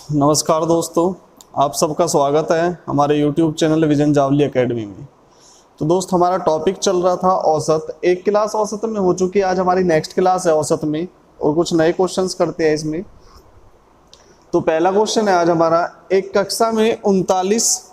नमस्कार दोस्तों, आप सबका स्वागत है हमारे YouTube channel vision Jawali academy में। तो दोस्त, हमारा टॉपिक चल रहा था औसत। एक क्लास औसत में हो चुकी है, आज हमारी नेक्स्ट क्लास है औसत में और कुछ नए क्वेश्चंस करते हैं इसमें। तो पहला क्वेश्चन है आज हमारा, एक कक्षा में 39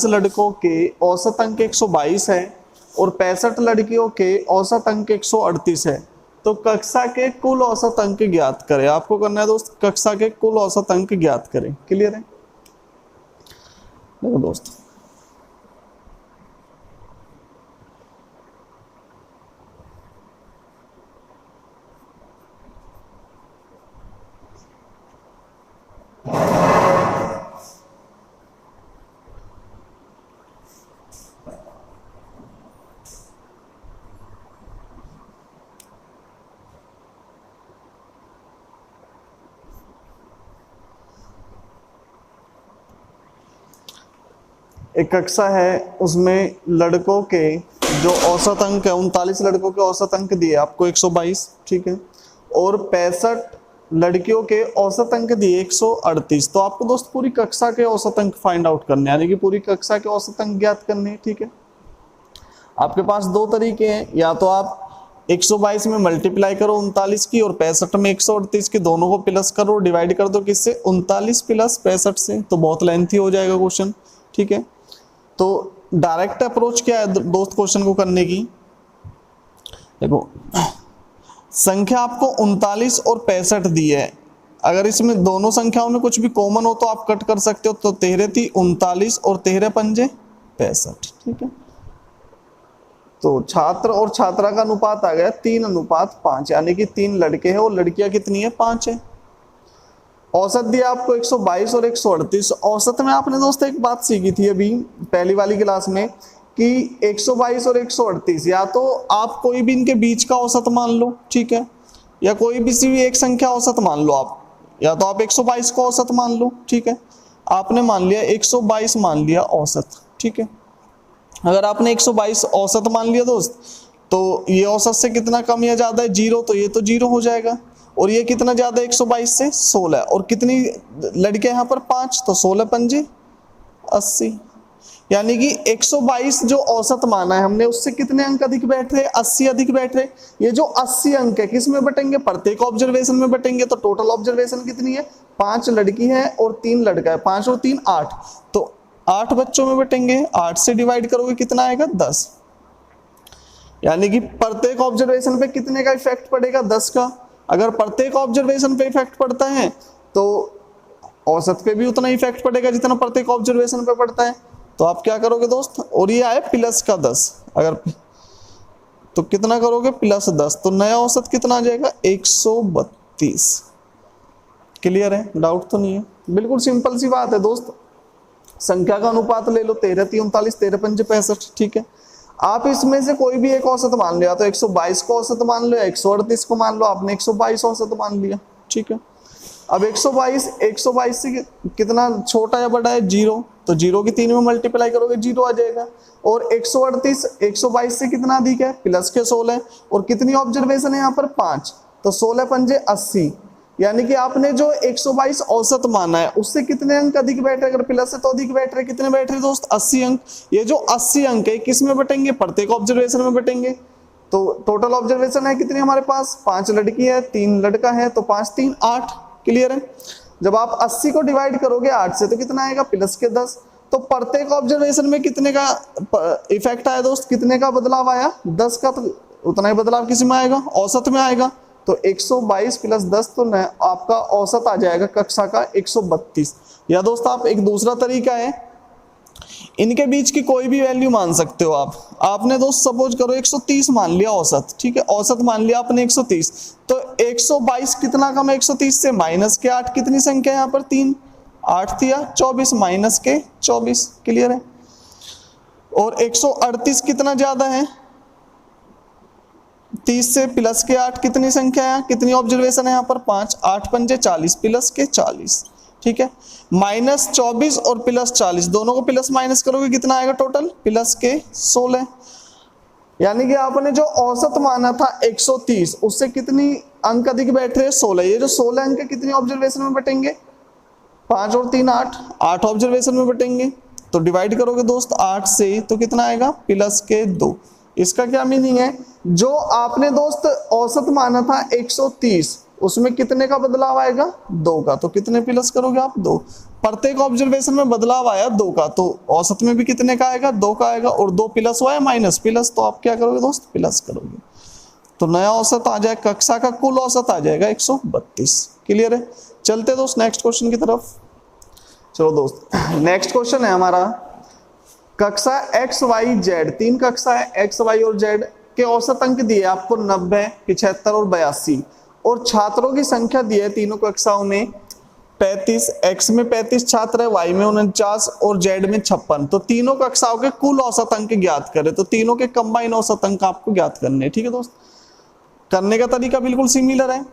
लड़कों के औसत अंक 122 है और 65 लड़कियों के औसत अंक 138 है। तो कक्षा के कुल औसत अंक ज्ञात करें। आपको करना है दोस्त, कक्षा के कुल औसत अंक ज्ञात करें। क्लियर है? देखो दोस्त, एक कक्षा है, उसमें लड़कों के जो औसत अंक है, 39 लड़कों के औसत अंक दिए आपको 122, ठीक है, और 65 लड़कियों के औसत अंक दिए 138। तो आपको दोस्त पूरी कक्षा के औसत अंक फाइंड आउट करने, यानी कि पूरी कक्षा के औसत अंक ज्ञात करने, ठीक है। आपके पास दो तरीके हैं, या तो आप 122 में मल्टीप्लाई करो 39 की और 65 में 138 की, दोनों को प्लस करो, डिवाइड कर दो किससे, 39 प्लस 65 से। तो बहुत लेंथी हो जाएगा क्वेश्चन, ठीक है। तो डायरेक्ट अप्रोच क्या है दोस्त क्वेश्चन को करने की? देखो, संख्या आपको 39 और 65 दी है। अगर इसमें दोनों संख्याओं में कुछ भी कॉमन हो तो आप कट कर सकते हो। तो 13 थी 39 और 13 पंजे 65, ठीक है। तो छात्र और छात्रा का अनुपात आ गया 3:5, यानी कि 3 लड़के हैं और लड़कियां कितनी है, 5 है। औसत दिया आपको 122 और 138। औसत में आपने दोस्त एक बात सीखी थी अभी पहली वाली क्लास में कि 122 और 138, या तो आप कोई भी इनके बीच का औसत मान लो, ठीक है, या कोई भी सी भी एक संख्या औसत मान लो आप, या तो आप 122 को औसत मान लो, ठीक है। आपने मान लिया 122 मान लिया औसत, ठीक है। अगर आपने 122 औसत मान लिया दोस्त, तो ये औसत से कितना कम या ज्यादा है, 0, तो ये तो 0 हो जाएगा। और ये कितना ज्यादा है 122 से, 16। और कितनी लड़कियां यहाँ पर, 5, तो 16 पंजे 80। यानी कि 122 जो औसत माना है हमने, उससे कितने अंक अधिक बैठ रहे, 80 अधिक बैठ रहे। ये जो 80 अंक है किस में बटेंगे, प्रत्येक ऑब्जर्वेशन में बटेंगे। तो टोटल ऑब्जर्वेशन कितनी है, 5 लड़की है और 3 लड़का है, 5 और 3 8, तो 8 बच्चों में बटेंगे। 8 से डिवाइड करोगे कितना आएगा, 10। यानी कि प्रत्येक ऑब्जर्वेशन पे कितने का इफेक्ट पड़ेगा, 10 का। अगर प्रत्येक ऑब्जर्वेशन पे इफेक्ट पड़ता है तो औसत पे भी उतना इफेक्ट पड़ेगा जितना प्रत्येक ऑब्जर्वेशन पे पड़ता है। तो आप क्या करोगे दोस्त, और ये आए प्लस का 10, अगर तो कितना करोगे, प्लस 10, तो नया औसत कितना आ जाएगा, 132। क्लियर है? डाउट तो नहीं है? बिल्कुल सिंपल सी बात है दोस्त। संख्या का अनुपात ले लो, 13 × 39, 13 पंजे 65, ठीक है। आप इसमें से कोई भी एक औसत मान लिया, तो 122 को औसत मान लो या 138 को मान लो। आपने 122 औसत मान लिया, ठीक है। अब 122 से कितना छोटा या बड़ा है, 0, तो 0 की 3 में मल्टीप्लाई करोगे 0 आ जाएगा। और 138 122 से कितना अधिक है, प्लस के 16। और कितनी ऑब्जर्वेशन है यहाँ पर, 5, तो 16 पंजे 80। यानी कि आपने जो 122 औसत माना है उससे कितने अंक अधिक बैठ रहे, अगर प्लस है तो अधिक बैठ रहे, कितने बैठ रहे दोस्त, 80 अंक। ये जो 80 अंक है किस में बटेंगे, प्रत्येक ऑब्जर्वेशन में बटेंगे। तो टोटल ऑब्जर्वेशन है कितनी हमारे पास, 5 लड़की है 3 लड़का है, तो 5 3 8। क्लियर है? जब आप 80 को डिवाइड करोगे 8 से तो कितना आएगा, प्लस के 10। तो प्रत्येक ऑब्जर्वेशन में कितने का इफेक्ट आया दोस्त, कितने का बदलाव आया, 10 का। तो उतना ही बदलाव किसी में आएगा, औसत में आएगा। तो 122 प्लस 10, तो आपका औसत आ जाएगा कक्षा का 132। या दोस्त आप एक दूसरा तरीका है, इनके बीच की कोई भी वैल्यू मान सकते हो आप। आपने दोस्त सपोज करो 130 मान लिया औसत, ठीक है, औसत मान लिया आपने 130। तो 122 कितना कम है 130 से, माइनस के 8। कितनी संख्या है यहाँ पर, 3, 8 दिया 24, माइनस के 24। क्लियर है? और 138 कितना ज्यादा है, 30 से प्लस के 8। कितनी संख्या है, कितनी ऑब्जर्वेशन है यहाँ पर, 5, 8 पंजे 40, प्लस के 40, ठीक है। माइनस 24 और प्लस 40 दोनों को प्लस माइनस करोगे कितना आएगा टोटल, प्लस के 16। यानी कि आपने जो औसत माना था 130, उससे कितनी अंक अधिक बैठ रहे हैं? 16। ये जो 16 अंक कितनी ऑब्जर्वेशन में बटेंगे? 5 और 3 8, 8 ऑब्जर्वेशन में बटेंगे। तो डिवाइड करोगे दोस्त 8 से तो कितना आएगा? प्लस के 2। इसका क्या मीनिंग है? जो आपने दोस्त औसत माना था 130, उसमें कितने का बदलाव आएगा? 2 का। तो कितने प्लस करोगे आप? 2। प्रत्येक ऑब्जर्वेशन में बदलाव आया 2 का, तो औसत में भी कितने का आएगा? 2 का आएगा। और 2 प्लस हुआ है माइनस प्लस, तो आप क्या करोगे दोस्त? प्लस करोगे। तो नया औसत आ जाएगा, कक्षा का कुल औसत आ जाएगा 132। क्लियर है? चलते दोस्त नेक्स्ट क्वेश्चन की तरफ। चलो दोस्त नेक्स्ट क्वेश्चन है हमारा, कक्षा एक्स वाई जेड, 3 कक्षा है एक्स वाई और जेड के औसत अंक दिए आपको 90, 75 और 82, और छात्रों की संख्या दी है तीनों कक्षाओं में 35। एक्स में 35 छात्र है, वाई में 49 और जेड में 56। तो तीनों कक्षाओं के कुल औसत अंक ज्ञात करें। तो तीनों के कंबाइन औसत अंक आपको ज्ञात करने हैं। ठीक है दोस्त, करने का तरीका बिल्कुल सिमिलर है।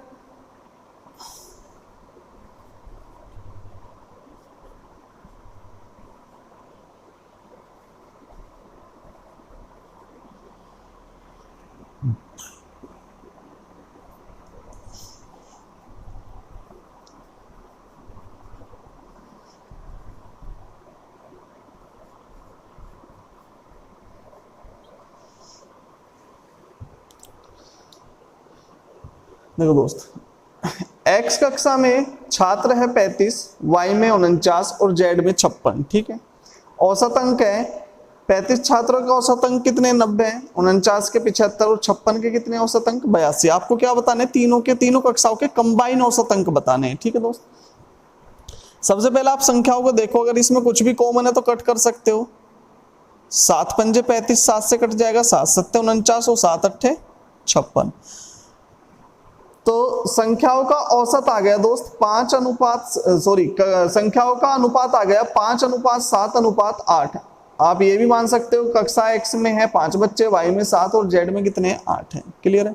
देखो दोस्त, एक्स कक्षा में छात्र है 35, वाई में 49 और जेड में 56। ठीक है, औसत अंक है 35 छात्रों के औसत अंक कितने? 90 है, 49 के 75 और 56 के कितने औसत अंक? 82। आपको क्या बताने? तीनों के तीनों कक्षाओं के कंबाइन औसत अंक बताने हैं। ठीक है दोस्त, सबसे पहले आप संख्याओं को देखो, अगर इसमें कुछ भी कॉमन है तो कट कर सकते हो। 7 पंजे 35, 7 से कट जाएगा, 7 सत्ते 49 और 7 अट्ठे 56। तो संख्याओं का औसत आ गया दोस्त 5 अनुपात, सॉरी, संख्याओं का अनुपात आ गया 5 अनुपात 7 अनुपात 8। आप ये भी मान सकते हो कक्षा एक्स में है 5 बच्चे, वाई में 7 और जेड में कितने? 8 है। क्लियर है?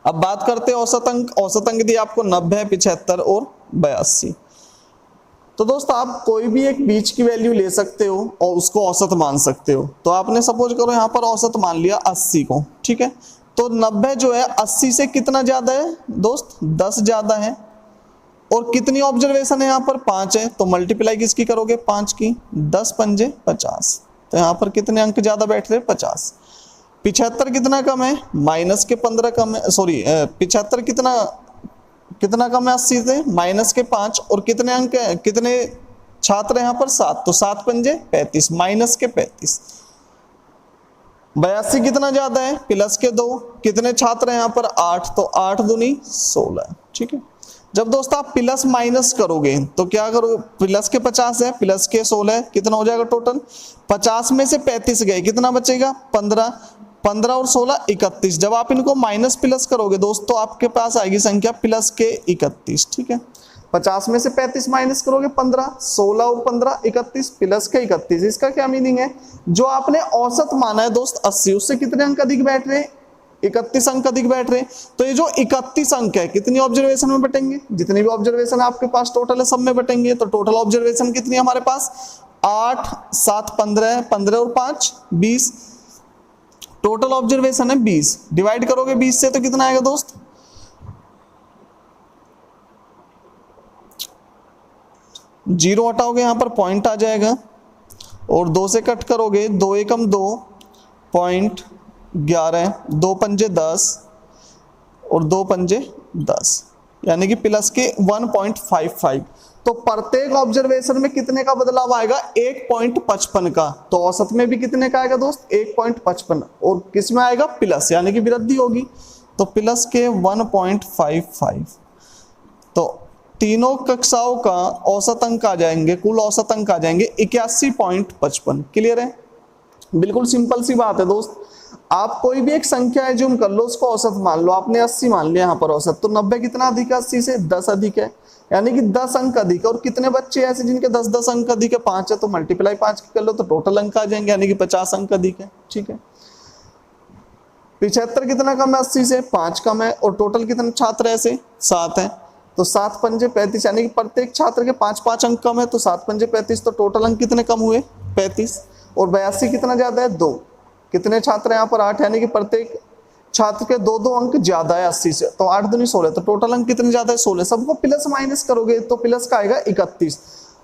अब बात करते हैं औसत अंक। औसत अंक दिए आपको 90, 75 और 82। तो दोस्त आप कोई भी एक बीच की वैल्यू ले सकते हो और उसको औसत मान सकते हो। तो आपने सपोज करो यहाँ पर औसत मान लिया 80 को। ठीक है, तो 90 जो है 80 से कितना ज्यादा है दोस्त? 10 ज्यादा है। और कितनी ऑब्जर्वेशन है यहाँ पर? 5 है। तो मल्टीप्लाई किसकी करोगे? 5 की। 10 पंजे 50। तो यहाँ पर कितने अंक ज्यादा बैठ रहे? 50। 75 कितना कम है? माइनस के 15 कम है, सॉरी 75 कितना कम है 80 से? माइनस के 5। और कितने अंक है, कितने छात्र हैं यहाँ पर? 7। तो 7 पंजे 35, माइनस के 35। 82 कितना ज्यादा है? प्लस के 2। कितने छात्र हैं यहाँ पर? 8। तो 8 दूनी 16। ठीक है, जब दोस्त आप प्लस माइनस करोगे तो क्या करोगे? प्लस के 50 है, प्लस के 16, कितना हो जाएगा टोटल? 50 में से 35 गए, कितना बचेगा? 15। 15 और 16 31। जब आप इनको माइनस प्लस करोगे दोस्त तो आपके पास आएगी संख्या प्लस के 31। ठीक है, 50 में से 35 माइनस करोगे 15, 16 और 15 31 प्लस के 31। इसका क्या मीनिंग है? जो आपने औसत माना है दोस्त 80, उससे कितने अंक अधिक बैठ रहे हैं? 31 अंक अधिक बैठ रहे हैं। तो ये जो 31 अंक है कितनी ऑब्जर्वेशन में बटेंगे? जितनी भी ऑब्जर्वेशन आपके पास टोटल है सब में बटेंगे। तो टोटल ऑब्जर्वेशन कितनी है हमारे पास? 8 7 15, 15 और 5 20। टोटल ऑब्जर्वेशन है 20। डिवाइड करोगे 20 से तो कितना आएगा दोस्त? जीरो हटाओगे यहाँ पर पॉइंट आ जाएगा, और 2 से कट करोगे 2 एकम 2, पॉइंट 11, 2 पंजे 10 और 2 पंजे 10, यानी कि प्लस के 1.55। तो प्रत्येक ऑब्जर्वेशन में कितने का बदलाव आएगा? 1.55 का। तो औसत में भी कितने का आएगा दोस्त? 1.55। और किस में आएगा? प्लस, यानी कि वृद्धि होगी। तो प्लस के 1.55। तो तीनों कक्षाओं का औसत अंक आ जाएंगे, कुल औसत अंक आ जाएंगे 81.55। क्लियर है? बिल्कुल सिंपल सी बात है दोस्त। आप कोई भी एक संख्या है जो कर लो, उसको औसत मान लो। आपने 80 मान लिया यहाँ पर औसत, तो 90 कितना अधिक है? 80 से 10 अधिक है, यानी कि 10 अंक अधिक है। और कितने बच्चे ऐसे जिनके 10-10 अंक अधिक है? 5 है, तो मल्टीप्लाई 5 कर लो तो टोटल अंक आ जाएंगे, यानी कि 50 अंक अधिक है। ठीक है, 75 कितना कम है? 80 से 5 कम है। और टोटल कितने छात्र ऐसे? 7 है। तो 7 पंजे 35, यानी कि प्रत्येक छात्र के 5-5 अंक कम है। तो 7 पंजे 35, तो टोटल अंक कितने कम हुए? 35। और 82 कितना ज्यादा है? 2। कितने छात्र हैं यहाँ पर 8, यानी कि प्रत्येक छात्र के 2-2 अंक ज्यादा है 80 से, तो 8 दूनी 16, तो टोटल अंक कितने ज्यादा है 16। सबको प्लस माइनस करोगे तो प्लस का आएगा 31,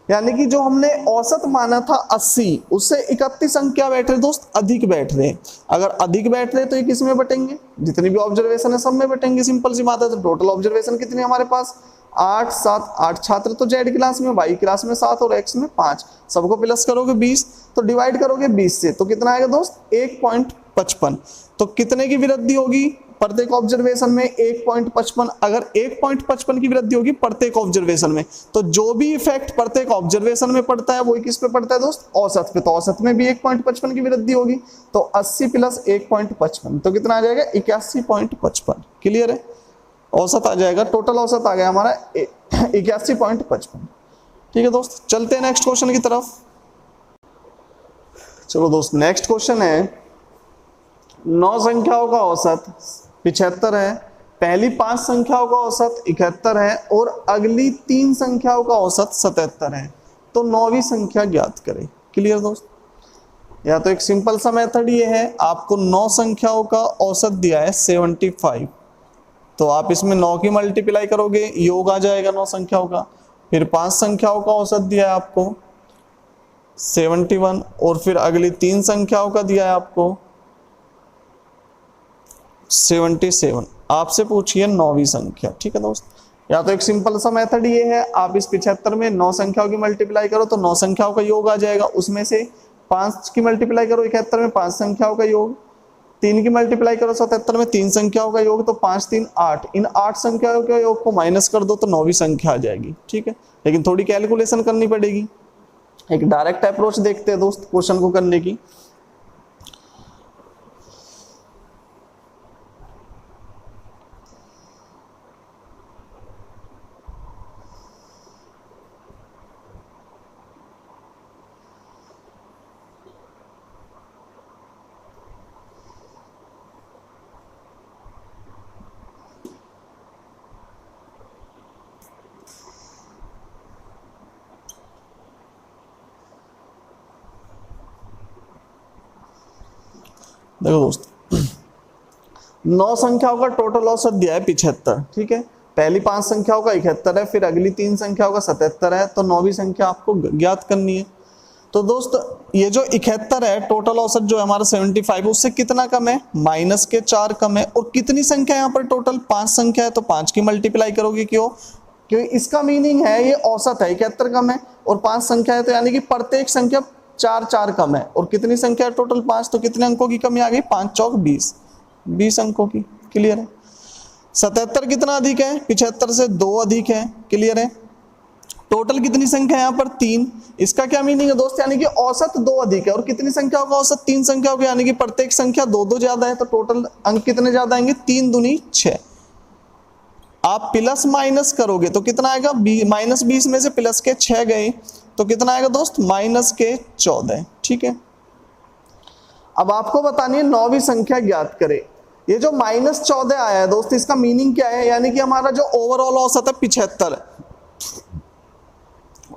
यानी कि जो हमने औसत माना था 80 उससे 31 अंक क्या बैठ रहे दोस्त, अधिक बैठ रहे। अगर अधिक बैठ रहे तो ये किस में बटेंगे, जितनी भी ऑब्जर्वेशन है सब में बटेंगे, सिंपल सी बात है। तो टोटल ऑब्जर्वेशन कितनी हमारे पास 8 7, 8 छात्र तो जेड क्लास में, वाई क्लास में 7 और एक्स में 5, सबको प्लस करोगे 20, तो डिवाइड करोगे 20 से, तो कितना आएगा दोस्त 1.55। तो कितने की वृद्धि होगी प्रत्येक ऑब्जर्वेशन में 1.55। अगर 1.55 की वृद्धि होगी प्रत्येक ऑब्जर्वेशन में, तो जो भी इफेक्ट प्रत्येक ऑब्जर्वेशन में पड़ता है वही किस पे पड़ता है दोस्त, औसत पे। तो औसत में भी 1.55 की वृद्धि होगी, तो 80 प्लस 1.55 तो कितना आ जाएगा 81.55। क्लियर है, औसत आ जाएगा, टोटल औसत आ गया हमारा 81.55। ठीक है दोस्त, चलते हैं नेक्स्ट क्वेश्चन की तरफ। चलो दोस्त, नेक्स्ट क्वेश्चन है 9 संख्याओं का औसत 75 है, पहली 5 संख्याओं का औसत 71 है और अगली 3 संख्याओं का औसत 77 है, तो 9वीं संख्या ज्ञात करें। क्लियर दोस्त, या तो एक सिंपल सा मेथड ये है, आपको 9 संख्याओं का औसत दिया है 75, तो आप इसमें 9 की मल्टीप्लाई करोगे, योग आ जाएगा 9 संख्याओं का। फिर 5 संख्याओं का औसत दिया है आपको 71 और फिर अगली 3 संख्याओं का दिया है आपको 77। आपसे पूछिए 9वीं संख्या। ठीक है दोस्त, या तो एक सिंपल सा मेथड ये है, आप इस 75 में 9 संख्याओं की मल्टीप्लाई करो तो 9 संख्याओं का योग आ जाएगा, उसमें से 5 की मल्टीप्लाई करो 71 में 5 संख्याओं का योग, 3 की मल्टीप्लाई करो 77 में 3 संख्याओं का योग, तो 5 3 8, इन 8 संख्याओं के योग को माइनस कर दो तो 9वीं संख्या आ जाएगी। ठीक है, लेकिन थोड़ी कैलकुलेशन करनी पड़ेगी। एक डायरेक्ट अप्रोच देखते हैं दोस्त क्वेश्चन को करने की। देखो दोस्त, 9 संख्याओं का टोटल औसत दिया है 75। ठीक है, पहली 5 संख्याओं का 71 है, फिर अगली 3 संख्याओं का 77 है, तो 9वीं संख्या आपको ज्ञात करनी है। तो दोस्त ये जो 71 है टोटल औसत जो है हमारा 75, उससे कितना कम है, माइनस के 4 कम है। और कितनी संख्या यहाँ पर टोटल 5 संख्या है, तो 5 की मल्टीप्लाई करोगे, क्योंकि इसका मीनिंग है ये औसत है, 71 कम है और 5 संख्या है, तो यानी कि प्रत्येक संख्या 4 कम है। और कितनी संख्या है टोटल 5, तो कितने अंकों की कमी आ गई, 5 चौक 20 अंकों की। क्लियर है, 77 कितना अधिक है, 75 से 2 अधिक है। क्लियर है, टोटल कितनी संख्या है यहाँ पर 3, इसका क्या मीनिंग है दोस्त, यानी कि औसत 2 अधिक है। और कितनी संख्याओं का औसत 3 संख्याओं का, यानी कि प्रत्येक संख्या 2 ज्यादा है, तो टोटल अंक कितने ज्यादा आएंगे, 3 दूनी 6। आप प्लस माइनस करोगे तो कितना आएगा, माइनस 20 में से प्लस के 6 गए तो कितना आएगा दोस्त, माइनस के 14। ठीक है, अब आपको बतानी है 9वीं संख्या ज्ञात करें। ये जो माइनस 14 आया है दोस्त, इसका मीनिंग क्या है, यानी कि हमारा जो ओवरऑल औसत है 75,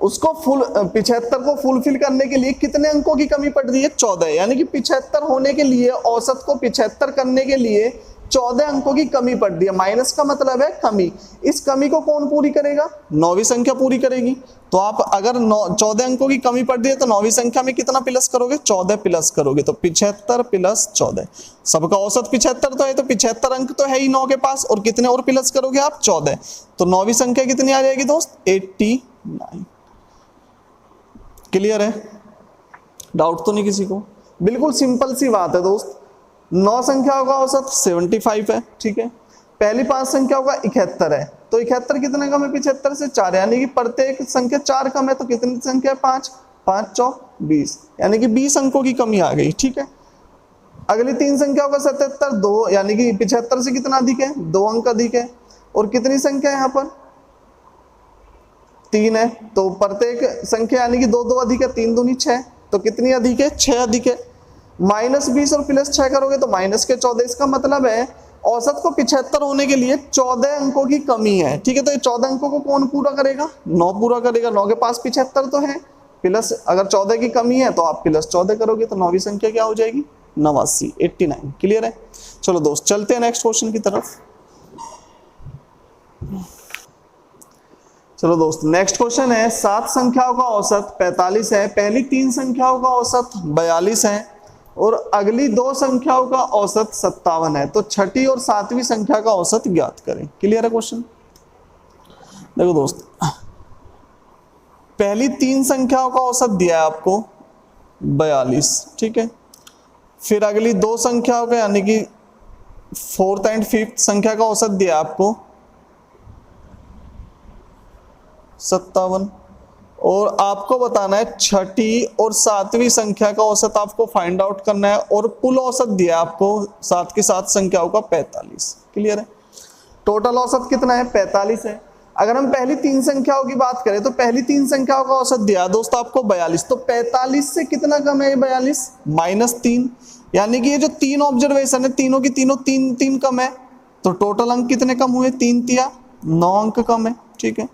उसको 75 को फुलफिल करने के लिए कितने अंकों की कमी पड़ रही है, 14। यानी कि 75 होने के लिए, औसत को 75 करने के लिए 14 अंकों की कमी पड़ रही है। माइनस का मतलब है कमी, इस कमी को कौन पूरी करेगा, 9वीं संख्या पूरी करेगी। तो आप अगर 14 अंकों की कमी पड़ रही है तो 9वीं संख्या में कितना प्लस करोगे, 14 प्लस करोगे, तो 75 प्लस 14। सबका औसत 75 तो है, तो 75 अंक तो है ही 9 के पास, और कितने और प्लस करोगे आप, 14, तो 9वीं संख्या कितनी आ जाएगी दोस्त, 89। क्लियर है, डाउट तो नहीं किसी को, बिल्कुल सिंपल सी बात है दोस्त। 9 संख्याओं का औसत 75 है। ठीक है, पहली 5 संख्याओं का 71 है, तो 71 कितने कम है, 75 से 4, यानी कि प्रत्येक संख्या 4 कम है, तो कितनी संख्या है, 5, 5 चौक 20, यानी कि 20 अंकों की कमी आ गई। ठीक है, अगली 3 संख्याओं का 77, 2, यानी कि 75 से कितना अधिक है, 2 अंक अधिक है। और कितनी संख्या है यहाँ पर, 3 है, तो प्रत्येक संख्या यानी कि 2 अधिक है, 3 दूनी 6, तो कितनी अधिक है, 6 अधिक है। माइनस 20 और प्लस 6 करोगे तो माइनस के 14। इसका मतलब है औसत को 75 होने के लिए 14 अंकों की कमी है। ठीक है, तो ये 14 अंकों को कौन पूरा करेगा, 9 पूरा करेगा। 9 के पास 75 तो है, प्लस अगर 14 की कमी है तो आप प्लस 14 करोगे, तो 9वीं संख्या क्या हो जाएगी, 89, 89। क्लियर है? चलो दोस्त चलते हैं नेक्स्ट क्वेश्चन की तरफ। चलो दोस्त नेक्स्ट क्वेश्चन है, 7 संख्याओं का औसत 45 है, पहली 3 संख्याओं का औसत 42 है और अगली 2 संख्याओं का औसत 57 है, तो छठी और 7वीं संख्या का औसत ज्ञात करें। क्लियर है क्वेश्चन? देखो दोस्त, पहली 3 संख्याओं का औसत दिया है आपको 42, ठीक है। फिर अगली 2 संख्याओं का यानी कि 4th एंड 5th संख्या का औसत दिया है आपको 57, और आपको बताना है छठी और 7वीं संख्या का औसत आपको फाइंड आउट करना है, और कुल औसत दिया है आपको 7 की 7 संख्याओं का 45। क्लियर है? टोटल औसत कितना है? 45 है। अगर हम पहली 3 संख्याओं की बात करें तो पहली 3 संख्याओं का औसत दिया दोस्त आपको 42, तो 45 से कितना कम है ये 42? -3, यानी कि ये जो 3 ऑब्जर्वेशन है तीनों की तीनों 3 कम है, तो टोटल अंक कितने कम हुए? 3 तिया 9 अंक कम है, ठीक है।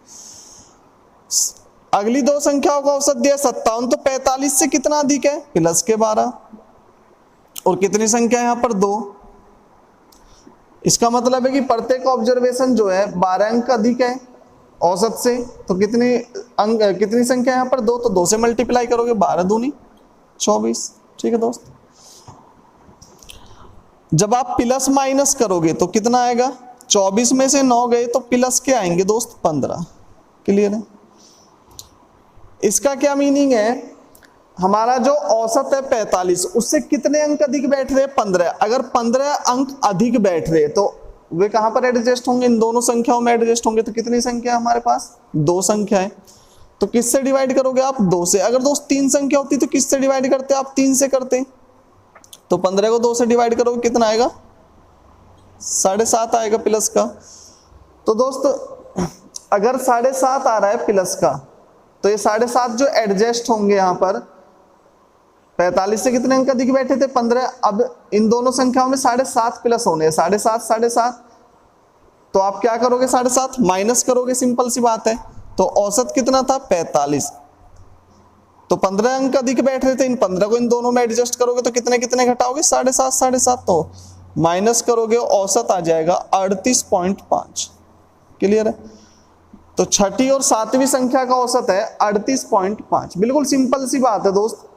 अगली 2 संख्याओं का औसत दिया 57, तो 45 से कितना अधिक है? प्लस के 12, और कितनी संख्या है यहाँ पर? 2। इसका मतलब है कि प्रत्येक ऑब्जर्वेशन जो है 12 अंक अधिक है औसत से, तो कितनी संख्या यहाँ पर? 2, तो 2 से मल्टीप्लाई करोगे, 12 दूनी 24, ठीक है दोस्त। जब आप प्लस माइनस करोगे तो कितना आएगा? 24 में से 9 गए तो प्लस के आएंगे दोस्त 15। क्लियर है? इसका क्या मीनिंग है? हमारा जो औसत है 45, उससे कितने अंक अधिक बैठ रहे हैं? 15। अगर 15 अंक अधिक बैठ रहे तो वे कहां पर एडजस्ट होंगे? इन दोनों संख्याओं में एडजस्ट होंगे। तो कितनी संख्या हमारे पास? 2 संख्या है, तो किससे डिवाइड करोगे आप? 2 से। अगर दोस्त 3 संख्या होती तो किससे डिवाइड करते? आप 3 से करते, तो 15 को 2 से डिवाइड करोगे, कितना आएगा? 7.5 आएगा प्लस का। तो दोस्त अगर 7.5 आ रहा है प्लस का, तो ये 7.5 जो एडजस्ट होंगे यहाँ पर 45 से कितने अंक अधिक बैठे थे? 15। अब इन दोनों संख्याओं में 7.5 प्लस होने हैं, 7.5, तो आप क्या करोगे? 7.5 माइनस करोगे, सिंपल सी बात है। तो औसत कितना था? 45, तो 15 अंक अधिक बैठ रहे थे, इन 15 को इन दोनों में एडजस्ट करोगे तो कितने कितने घटाओगे? 7.5, तो माइनस करोगे, औसत आ जाएगा 38.5। क्लियर है? तो छठी और 7वीं संख्या का औसत है 38.5। बिल्कुल सिंपल सी बात है दोस्त।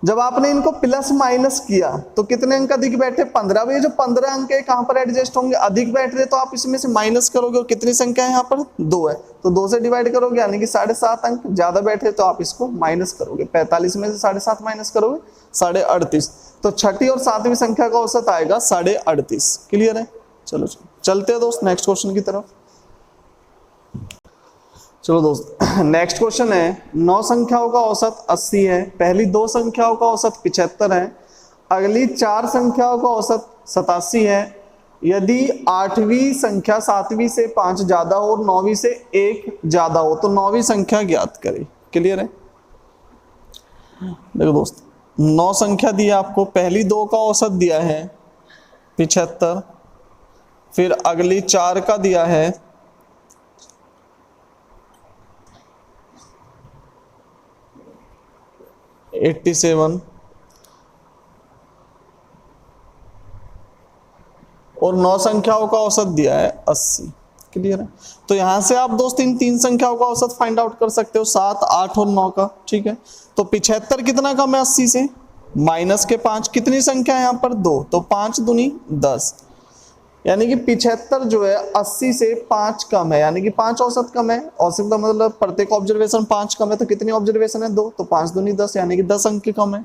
जब आपने इनको प्लस माइनस किया तो कितने अंक अधिक बैठे? 15। ये जो 15 अंक है कहां पर एडजस्ट होंगे? अधिक बैठ रहे, तो आप इसमें से माइनस करोगे, और कितनी संख्या है यहाँ पर? 2 है, तो 2 से डिवाइड करोगे, यानी कि 7.5 अंक ज्यादा बैठे, तो आप इसको माइनस करोगे। 45 में से 7.5 माइनस करोगे 38.5, तो छठी और 7वीं संख्या का औसत आएगा 38.5। क्लियर है? चलो चलते हैं दोस्त नेक्स्ट क्वेश्चन की तरफ। चलो दोस्त नेक्स्ट क्वेश्चन है, 9 संख्याओं का औसत 80 है, पहली 2 संख्याओं का औसत 75 है, अगली 4 संख्याओं का औसत 87 है। यदि 8वीं संख्या 7वीं से 5 ज्यादा हो और 9वीं से 1 ज्यादा हो तो 9वीं संख्या ज्ञात करें। क्लियर है? देखो दोस्त, 9 संख्या दी है आपको, पहली 2 का औसत दिया है 75, फिर अगली 4 का दिया है 87, और 9 संख्याओं का औसत दिया है 80। क्लियर है? तो यहां से आप दोस्त इन 3 संख्याओं का औसत फाइंड आउट कर सकते हो, 7, 8 और 9 का। ठीक है? तो 75 कितना कम है 80 से? माइनस के 5। कितनी संख्या है यहाँ पर? 2, तो 5 दूनी 10, यानी कि 75 जो है 80 से 5 कम है, यानी कि 5 औसत कम है। औसत का मतलब प्रत्येक ऑब्जर्वेशन 5 कम है, तो कितनी ऑब्जर्वेशन है? 2, तो 5 दूनी 10, यानी कि 10 अंक कम है।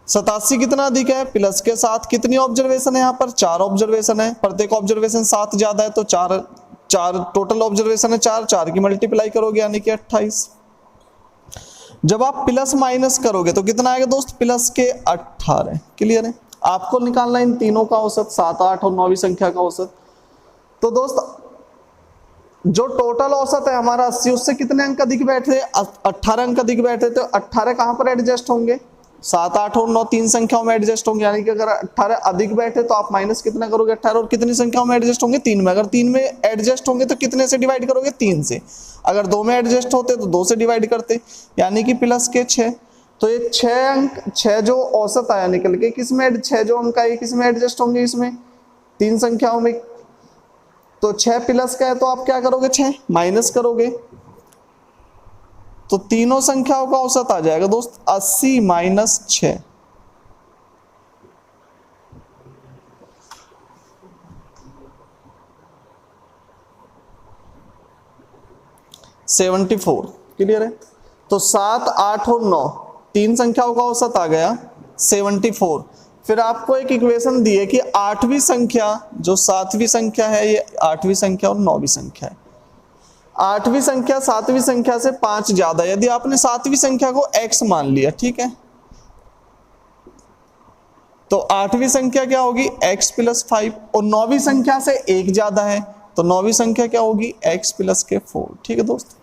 87 कितना अधिक है? प्लस के 7। कितनी ऑब्जर्वेशन है यहाँ पर? 4 ऑब्जर्वेशन है, प्रत्येक ऑब्जर्वेशन 7 ज्यादा है, तो 4 टोटल ऑब्जर्वेशन है 4 की मल्टीप्लाई करोगे यानी कि 28। जब आप प्लस माइनस करोगे तो कितना आएगा दोस्त? प्लस के 18। क्लियर है? आपको निकालना इन तीनों का औसत, 7, 8 और 9वीं संख्या का औसत। तो दोस्त जो टोटल औसत है हमारा 80, उससे कितने अंक अधिक बैठ रहे? 18 अंक अधिक बैठ रहे, तो 18 कहां पर एडजस्ट होंगे? 7, 8 और 9 3 संख्याओं में एडजस्ट होंगे, यानी कि अगर 18 अधिक बैठे तो आप माइनस कितना करोगे? 18, और कितनी संख्याओं में एडजस्ट होंगे? 3 में। अगर 3 में एडजस्ट होंगे तो कितने से डिवाइड करोगे? 3 से। अगर 2 में एडजस्ट होते तो 2 से डिवाइड करते, यानी कि प्लस के 6। तो ये 6 अंक, 6 जो औसत आया निकल के, किस में 6 जो अंक आए किस में एडजस्ट होंगे, इसमें 3 संख्याओं में। तो 6 प्लस का है तो आप क्या करोगे, 6 माइनस करोगे, तो तीनों संख्याओं का औसत आ जाएगा दोस्त 80 माइनस 6। 74। क्लियर है। तो 7, 8 और 9 तीन संख्याओं का औसत आ गया 74। फिर आपको एक इक्वेशन दी है कि 8वीं संख्या जो 7वीं संख्या है, ये 8वीं संख्या और 9वीं संख्या है। 8वीं संख्या 7वीं संख्या से 5 ज्यादा, यदि आपने 7वीं संख्या को x मान लिया, ठीक है, तो 8वीं संख्या क्या होगी x प्लस 5, और 9वीं संख्या से 1 ज्यादा है तो 9वीं संख्या क्या होगी x प्लस के 4। ठीक है दोस्त,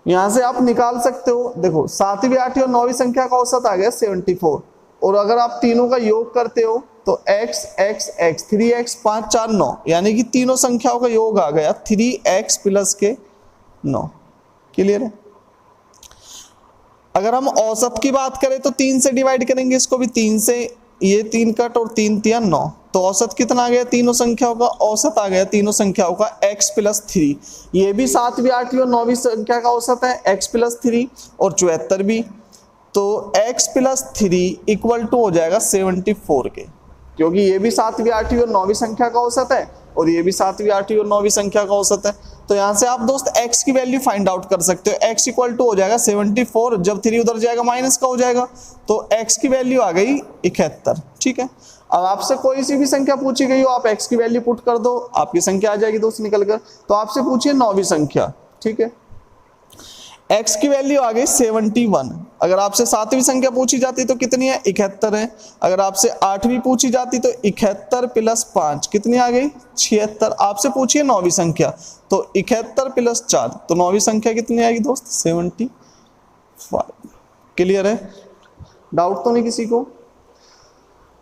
यहां से आप निकाल सकते हो। देखो 7वीं 8वीं और 9वीं संख्या का औसत आ गया 74, और अगर आप तीनों का योग करते हो तो x x x 3x 5 4 9, यानी कि तीनों संख्याओं का योग आ गया 3x प्लस के 9। क्लियर है। अगर हम औसत की बात करें तो 3 से डिवाइड करेंगे इसको भी, 3 से, ये 3 कट और 3 3 9, तो औसत कितना आ गया, तीनों संख्याओं का औसत आ गया तीनों संख्याओं का x प्लस 3। ये भी 7वीं 8वीं और 9वीं संख्या का औसत है x प्लस 3, और 74 भी, तो x प्लस 3 इक्वल टू हो जाएगा 74 के, क्योंकि ये भी 7वीं 8वीं और 9वीं संख्या का औसत है और ये भी 7वीं 8वीं और 9वीं संख्या का औसत है। तो यहाँ से आप दोस्त x की वैल्यू फाइंड आउट कर सकते हो। x इक्वल टू हो जाएगा 74, जब 3 उधर जाएगा माइनस का हो जाएगा, तो x की वैल्यू आ गई 71। ठीक है, अब आपसे कोई सी भी संख्या पूछी गई हो, आप x की वैल्यू पुट कर दो, आपकी संख्या आ जाएगी दोस्त निकल कर। तो आपसे पूछिए 9वीं संख्या, ठीक है, x की वैल्यू आ गई 71। अगर आपसे 7वीं संख्या पूछी जाती तो कितनी है, 71 है। अगर आपसे 8वीं पूछी जाती तो 71 प्लस 5 कितनी आ गई, 76। आपसे पूछिए 9वीं संख्या तो 71 प्लस 4, तो 9वीं संख्या कितनी आएगी दोस्त, 75। क्लियर है, डाउट तो नहीं किसी को।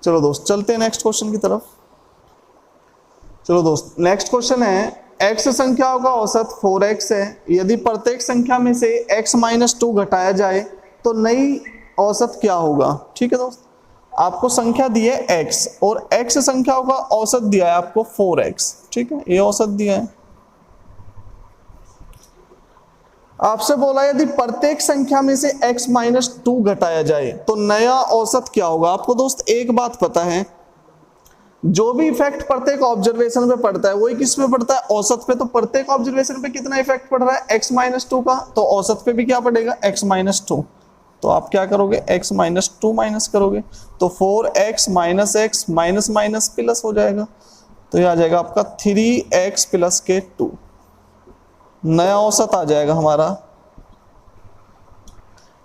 चलो दोस्त चलते हैं नेक्स्ट क्वेश्चन की तरफ। चलो दोस्त नेक्स्ट क्वेश्चन है, x संख्याओं का औसत 4x है, यदि प्रत्येक संख्या में से x माइनस 2 घटाया जाए तो नई औसत क्या होगा। ठीक है दोस्त, आपको संख्या दी है x और x संख्याओं का औसत दिया है आपको 4x। ठीक है, ये औसत दिया है। आपसे बोला यदि प्रत्येक संख्या में से x माइनस 2 घटाया जाए तो नया औसत क्या होगा। आपको दोस्त एक बात पता है, जो भी इफेक्ट प्रत्येक ऑब्जर्वेशन पे पड़ता है वही किस पे पड़ता है, औसत पे। तो प्रत्येक ऑब्जर्वेशन पे कितना इफेक्ट पड़ रहा है, x माइनस 2 का, तो औसत पे भी क्या पड़ेगा, x माइनस 2। तो आप क्या करोगे, x माइनस 2 माइनस करोगे तो 4x minus x minus minus plus हो जाएगा, तो ये आ जाएगा आपका 3x प्लस के 2। नया औसत आ जाएगा हमारा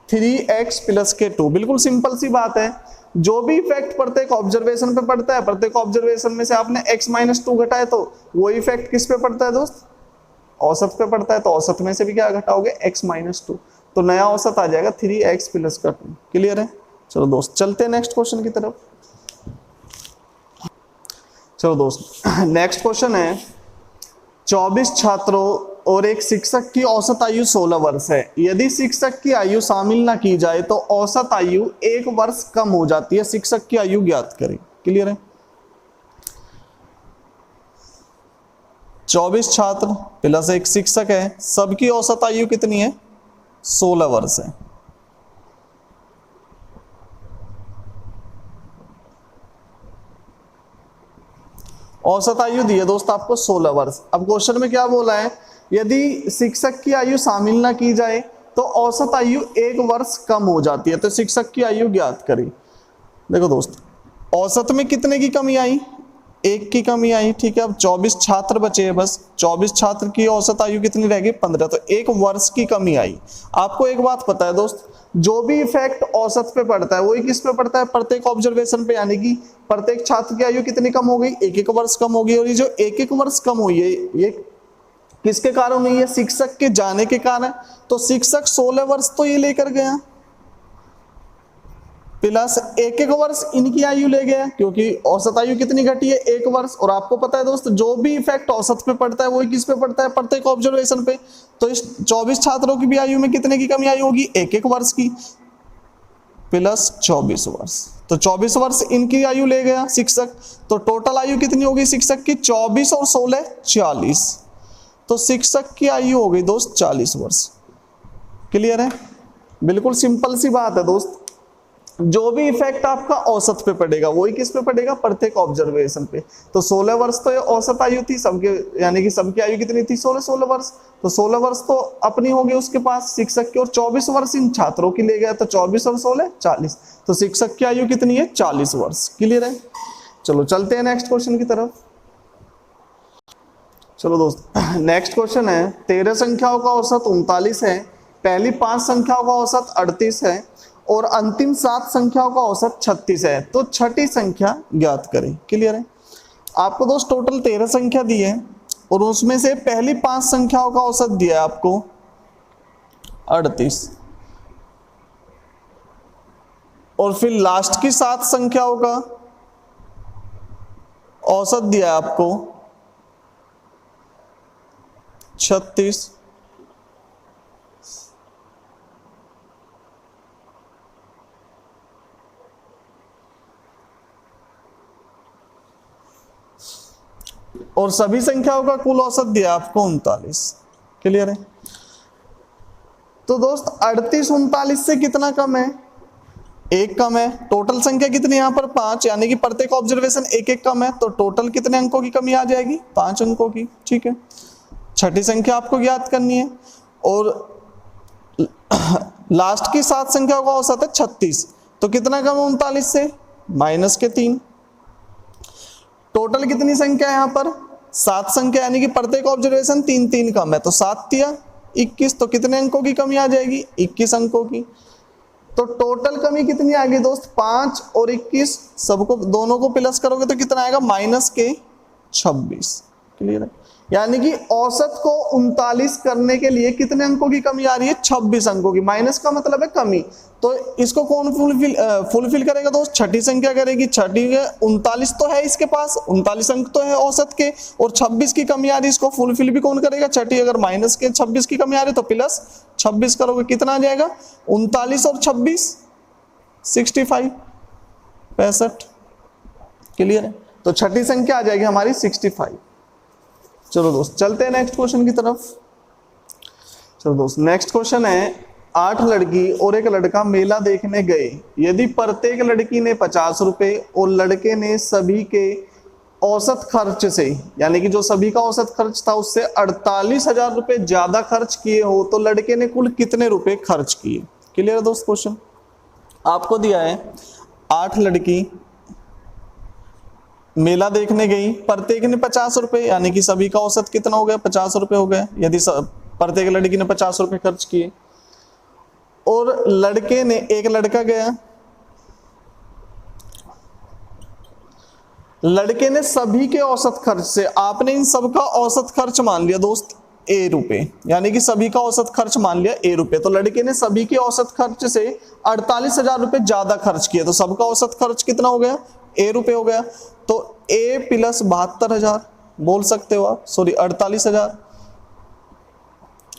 3x प्लस के 2। बिल्कुल सिंपल सी बात है, जो भी इफेक्ट प्रत्येक ऑब्जर्वेशन पे पड़ता है, प्रत्येक ऑब्जर्वेशन में से आपने x माइनस 2 घटाए तो वो इफेक्ट किस पे पड़ता है दोस्त, औसत पे पड़ता है। तो औसत में से भी क्या घटाओगे, x माइनस 2, तो नया औसत आ जाएगा 3x प्लस का 2। क्लियर है। चलो दोस्त चलते हैं नेक्स्ट क्वेश्चन की तरफ। चलो दोस्त नेक्स्ट क्वेश्चन है, 24 छात्रों और एक शिक्षक की औसत आयु 16 वर्ष है, यदि शिक्षक की आयु शामिल ना की जाए तो औसत आयु 1 वर्ष कम हो जाती है, शिक्षक की आयु ज्ञात करें। क्लियर है। 24 छात्र प्लस एक शिक्षक है, सबकी औसत आयु कितनी है, 16 वर्ष है। औसत आयु दी है दोस्त आपको 16 वर्ष। अब क्वेश्चन में क्या बोला है, यदि शिक्षक की आयु शामिल ना की जाए तो औसत आयु 1 वर्ष कम हो जाती है, तो शिक्षक की आयु ज्ञात करें। देखो दोस्त औसत में कितने की कमी आई, 1 की कमी आई। ठीक है, अब 24 छात्र बचे हैं, बस 24 छात्र की औसत आयु कितनी रहेगी, 15, तो 1 वर्ष की कमी आई। आपको एक बात पता है दोस्त, जो भी इफेक्ट औसत पे पड़ता है वही किस पे पड़ता है, प्रत्येक ऑब्जर्वेशन पे, यानी कि प्रत्येक छात्र की आयु कितनी कम हो गई, 1 वर्ष कम हो गई। और ये जो 1 वर्ष कम हुई है ये किसके कारण हुई है, शिक्षक के जाने के कारण। तो शिक्षक 16 वर्ष तो ये लेकर गया, प्लस 1 वर्ष इनकी आयु ले गया, क्योंकि औसत आयु कितनी घटी है, 1 वर्ष। और आपको पता है दोस्त, जो भी इफेक्ट औसत पे पड़ता है वही किस पे पड़ता है, प्रत्येक ऑब्जर्वेशन पे। तो इस 24 छात्रों की भी आयु में कितने की कमी आई होगी, 1 वर्ष की। प्लस 24 वर्ष। तो 24 वर्ष इनकी आयु ले गया शिक्षक, तो टोटल आयु कितनी होगी शिक्षक की? 24 और 16 40। तो शिक्षक की आयु हो गई दोस्त 40 वर्ष। क्लियर है? बिल्कुल सिंपल सी बात है दोस्त। जो भी इफेक्ट आपका औसत पे पड़ेगा वही किस पे पड़ेगा? प्रत्येक ऑब्जर्वेशन पे। तो 16 वर्ष तो ये औसत आयु थी सबके, यानी कि सबकी आयु कितनी थी? 16 वर्ष। तो 16 वर्ष तो अपनी होगी उसके पास शिक्षक की, और 24 वर्ष इन छात्रों की ले गया, तो 24 और 16 40। तो शिक्षक की आयु कितनी है? 40 वर्ष। क्लियर है? चलो चलते हैं नेक्स्ट क्वेश्चन की तरफ। चलो दोस्त, नेक्स्ट क्वेश्चन है 13 संख्याओं का औसत 39 है, पहली 5 संख्याओं का औसत 38 है और अंतिम 7 संख्याओं का औसत 36 है। तो छठी संख्या ज्ञात करें। क्लियर है? आपको दोस्त टोटल 13 संख्या दी है और उसमें से पहली 5 संख्याओं का औसत दिया है आपको 38, और फिर लास्ट की 7 संख्याओं का औसत दिया है आपको 36। और सभी संख्याओं का कुल औसत दिया आपको 39। क्लियर है? तो दोस्त 38 39 से कितना कम है? 1 कम है। टोटल संख्या कितनी यहाँ पर? 5, यानी कि प्रत्येक ऑब्जर्वेशन 1 कम है। तो टोटल कितने अंकों की कमी आ जाएगी? 5 अंकों की। ठीक है, छठी संख्या आपको ज्ञात करनी है और लास्ट की 7 संख्याओं का औसत है 36। तो कितना कम है 39 से? -3। टोटल कितनी संख्या है यहाँ पर? 7 संख्या, यानी कि प्रत्येक ऑब्जर्वेशन 3 कम है। तो 7 तिया 21। तो कितने अंकों की कमी आ जाएगी? 21 अंकों की। तो टोटल कमी कितनी आ गई दोस्त? 5 और 21, सबको दोनों को प्लस करोगे तो कितना आएगा? -26। क्लियर है? यानी कि औसत को 39 करने के लिए कितने अंकों की कमी आ रही है? 26 अंकों की। माइनस का मतलब है कमी। तो इसको कौन फुलफिल करेगा दोस्त? छठी संख्या करेगी। छठी 39 तो है इसके पास, 39 अंक तो है औसत के, और 26 की कमी आ रही है, इसको फुलफिल भी कौन करेगा? छठी। अगर माइनस के 26 की कमी आ रही है तो प्लस 26 करोगे, कितना आ जाएगा? 39 और 26 65 65। क्लियर है? तो छठी संख्या आ जाएगी हमारी 65। चलो दोस्त चलते हैं नेक्स्ट क्वेश्चन की तरफ। चलो दोस्त, नेक्स्ट क्वेश्चन है 8 लड़की और एक लड़का मेला देखने गए। यदि प्रत्येक लड़की ने 50 रुपए और लड़के ने सभी के औसत खर्च से, यानी कि जो सभी का औसत खर्च था उससे 48,000 रुपए ज्यादा खर्च किए हो, तो लड़के ने कुल कितने रुपए खर्च किए? क्लियर है दोस्त? क्वेश्चन आपको दिया है 8 लड़की मेला देखने गई, प्रत्येक ने 50 रुपए, यानी कि सभी का औसत कितना हो गया? 50 रुपए हो गया। यदि प्रत्येक लड़की ने 50 रुपए खर्च किए, और लड़के ने, एक लड़का गया, लड़के ने सभी के औसत खर्च से, आपने इन सब का औसत खर्च मान लिया दोस्त ए रुपए, यानी कि सभी का औसत खर्च मान लिया ए रुपए। तो लड़के ने सभी के औसत खर्च से 48,000 रुपए ज्यादा खर्च किए, तो सबका औसत खर्च कितना हो गया? ए रुपए हो गया। तो ए प्लस 72,000 बोल सकते हो आप, सॉरी 48,000।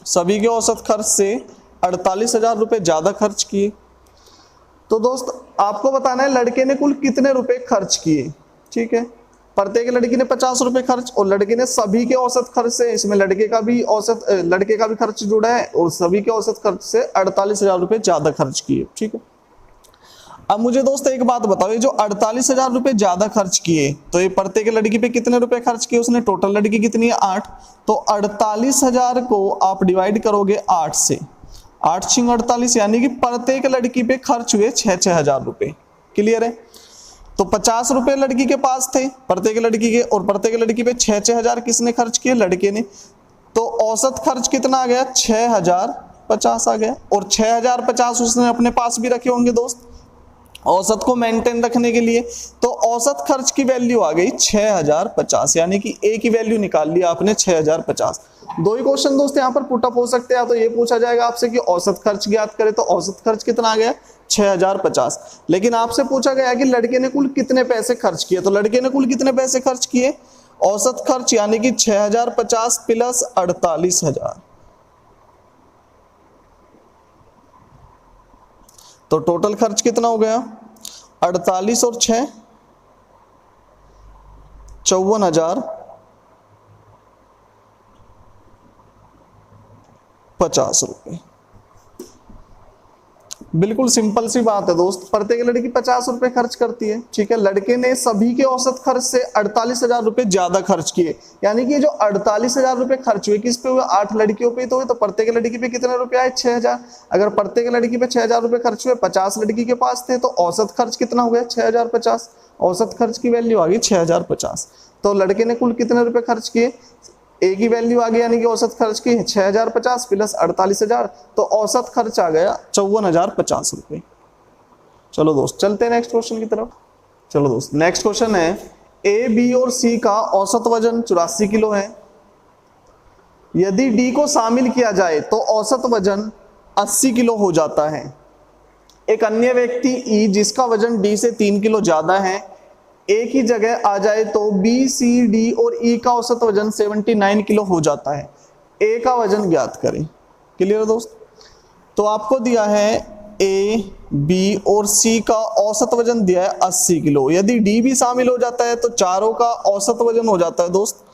सभी के औसत खर्च से 48,000 रुपए ज्यादा खर्च किए। तो दोस्त आपको बताना है लड़के ने कुल कितने रुपए खर्च किए। ठीक है, प्रत्येक लड़की ने 50 रुपए खर्च, और लड़के ने सभी के औसत खर्च से, इसमें लड़के का भी खर्च जुड़ा है, और सभी के औसत खर्च से 48,000 रुपए ज्यादा खर्च किए। ठीक है, अब मुझे दोस्त एक बात बताओ, ये जो 48,000 रुपए ज्यादा खर्च किए, तो ये प्रत्येक लड़की पे कितने रुपए खर्च किए उसने? टोटल लड़की कितनी है? 8। तो 48,000 को आप डिवाइड करोगे 8 से, 8 × 48, यानी कि प्रत्येक लड़की पे खर्च हुए 6,000 रुपए। क्लियर है? तो 50 रुपए लड़की के पास थे प्रत्येक लड़की के, और प्रत्येक लड़की पे 6,000 किसने खर्च किए? लड़के ने। तो औसत खर्च कितना आ गया? 6,050 आ गया, और 6,050 उसने अपने पास भी रखे होंगे दोस्त औसत को मेंटेन रखने के लिए। तो औसत खर्च की वैल्यू आ गई 6,050, यानी कि ए की वैल्यू निकाल लिया आपने 6,050। दो ही क्वेश्चन दोस्त यहाँ पर पुट अप हो सकते हैं। तो ये पूछा जाएगा आपसे कि औसत खर्च ज्ञात करें, तो औसत खर्च कितना आ गया? 6,050। लेकिन आपसे पूछा गया कि लड़के ने कुल कितने पैसे खर्च किए, तो लड़के ने कुल कितने पैसे खर्च किए? औसत खर्च यानी कि 6,050 प्लस 48,000। तो टोटल खर्च कितना हो गया 48 और 6 54,050 रुपए। बिल्कुल सिंपल सी बात है दोस्त, प्रत्येक लड़की 50 रुपए खर्च करती है, ठीक है। लड़के ने सभी के औसत खर्च से 48,000 रुपए ज्यादा खर्च किए, यानी कि जो 48,000 रुपए खर्च हुए किस पे हुए, 8 लड़कियों पे तो हुए, तो प्रत्येक लड़की पे कितने रुपए आए 6,000। अगर प्रत्येक लड़की पे 6,000 रुपए खर्च हुए, 50 लड़की के पास थे, तो औसत खर्च कितना हो गया 6,050। औसत खर्च की वैल्यू आ गई 6,050। तो लड़के ने कुल कितने रुपए खर्च किए, ए की वैल्यू आ गई, यानी कि औसत खर्च की 6,050 प्लस 48,000, तो औसत खर्च आ गया 54,050 रुपए। चलो दोस्त चलते हैं नेक्स्ट क्वेश्चन की तरफ। चलो दोस्त नेक्स्ट क्वेश्चन है, ए बी और सी का औसत वजन 84 किलो है। यदि डी को शामिल किया जाए तो औसत वजन 80 किलो हो जाता है। एक अन्य व्यक्ति ई जिसका वजन डी से 3 किलो ज्यादा है, ए की जगह आ जाए तो बी सी डी और ई का औसत वजन 79 किलो हो जाता है। ए का वजन ज्ञात करें। क्लियर दोस्त? तो आपको दिया है ए बी और सी का औसत वजन दिया है 80 किलो। यदि डी भी शामिल हो जाता है तो चारों का औसत वजन हो जाता है दोस्त,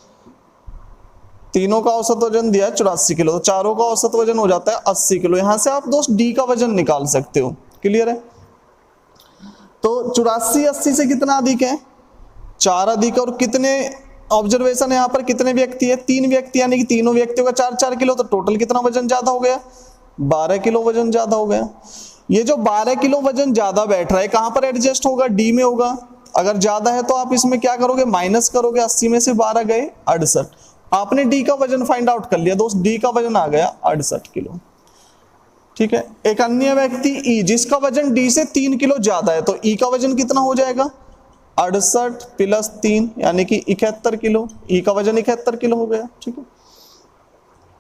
तीनों का औसत वजन दिया है 84 किलो, तो चारों का औसत वजन हो जाता है 80 किलो। यहां से आप दोस्त डी का वजन निकाल सकते हो। क्लियर है? तो 84 80 से कितना अधिक है, 4 अधिक है। और कितने ऑब्जर्वेशन है यहाँ पर, कितने व्यक्ति है, 3 व्यक्ति, यानी कि तीनों व्यक्तियों का 4-4 किलो, तो टोटल कितना वजन ज्यादा हो गया, 12 किलो वजन ज्यादा हो गया। ये जो 12 किलो वजन ज्यादा बैठ रहा है कहां पर एडजस्ट होगा, डी में होगा। अगर ज्यादा है तो आप इसमें क्या करोगे, माइनस करोगे, 80 में से 12 गए 68। आपने डी का वजन फाइंड आउट कर लिया दोस्त, डी का वजन आ गया 68 किलो। ठीक है। एक अन्य व्यक्ति ई जिसका वजन डी से 3 किलो ज्यादा है, तो ई का वजन कितना हो जाएगा, 68 प्लस 3 यानी कि 71 किलो। ई का वजन 71 किलो हो गया। ठीक है।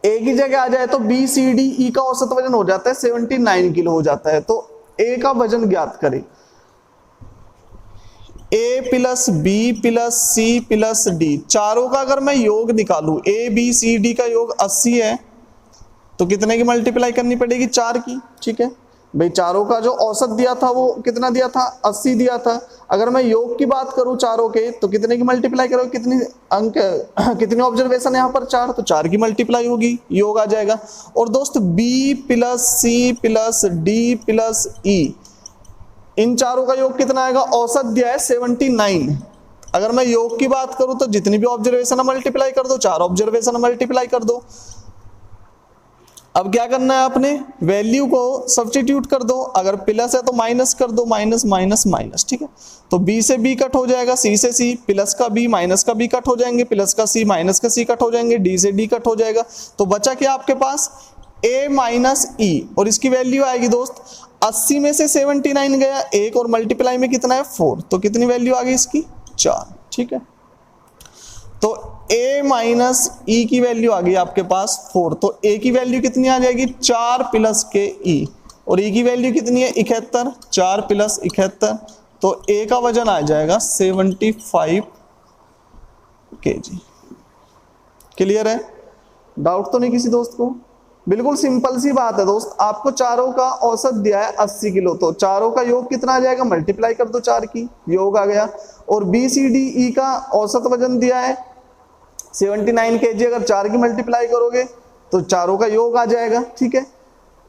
ए की जगह आ जाए तो बी सी डी ई का औसत वजन हो जाता है 79 किलो हो जाता है। तो ए का वजन ज्ञात करें। A plus B plus C plus D, चारों का अगर मैं योग निकालू, ए बी सी डी का योग 80 है, तो कितने की मल्टीप्लाई करनी पड़ेगी, 4 की। ठीक है भाई, चारों का जो औसत दिया था वो कितना दिया था, 80 दिया था। अगर मैं योग की बात करूं चारों के, तो कितने की मल्टीप्लाई करोगे, कितनी अंक कितनी ऑब्जर्वेशन है यहाँ पर, 4, तो 4 की मल्टीप्लाई होगी, योग आ जाएगा। और दोस्त B plus C plus D plus E, इन चारों का योग कितना आएगा, औसत दिया है 79। अगर मैं योग की बात करूं तो जितनी भी ऑब्जर्वेशन मल्टीप्लाई कर दो, 4 ऑब्जर्वेशन मल्टीप्लाई कर दो। अब क्या करना है, आपने वैल्यू को सब्स्टिट्यूट कर दो, अगर प्लस है तो माइनस कर दो, माइनस माइनस माइनस। ठीक है। तो बी से बी कट हो जाएगा, सी से सी, प्लस का बी माइनस का बी कट हो जाएंगे, प्लस का सी माइनस का सी कट हो जाएंगे, डी से डी कट हो जाएगा। तो बचा क्या आपके पास, ए माइनस ई, और इसकी वैल्यू आएगी दोस्त 80 में से 79 गया, 1 और मल्टीप्लाई में कितना है 4, तो कितनी वैल्यू आ गई इसकी 4। ठीक है। तो a माइनस ई की वैल्यू आ गई आपके पास 4, तो a की वैल्यू कितनी आ जाएगी, 4 प्लस के ई, और e की वैल्यू कितनी है 71, 4 प्लस 71, तो a का वजन आ जाएगा 75 kg। क्लियर है? डाउट तो नहीं किसी दोस्त को? बिल्कुल सिंपल सी बात है दोस्त, आपको चारों का औसत दिया है 80 किलो, तो चारों का योग कितना आ जाएगा, मल्टीप्लाई कर दो 4 की, योग आ गया। और बी सी डी ई का औसत वजन दिया है 79 kg, अगर 4 की मल्टीप्लाई करोगे तो चारों का योग आ जाएगा। ठीक है।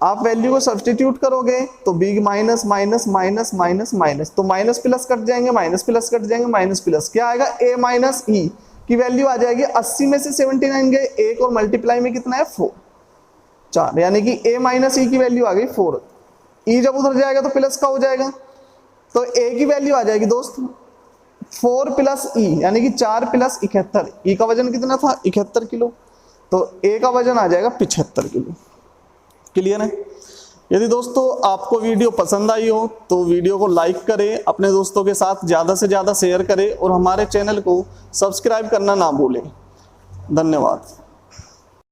आप वैल्यू को सब्स्टिट्यूट करोगे तो B minus minus minus minus minus, तो माइनस प्लस कट जाएंगे, माइनस प्लस कट जाएंगे, माइनस प्लस क्या आएगा, ए माइनस ई की वैल्यू आ जाएगी 80 में से 79 गए, 1 और मल्टीप्लाई में कितना है 4, यानी कि a माइनस ई की वैल्यू आ गई 4। e जब उधर जाएगा तो प्लस का हो जाएगा, तो a की वैल्यू आ जाएगी दोस्त 4 प्लस ई, यानी कि 4 प्लस 71। e का वजन कितना था 71 किलो, तो a का वजन आ जाएगा 75 किलो। क्लियर है? यदि दोस्तों आपको वीडियो पसंद आई हो तो वीडियो को लाइक करें, अपने दोस्तों के साथ ज़्यादा से ज़्यादा शेयर करें, और हमारे चैनल को सब्सक्राइब करना ना भूलें। धन्यवाद।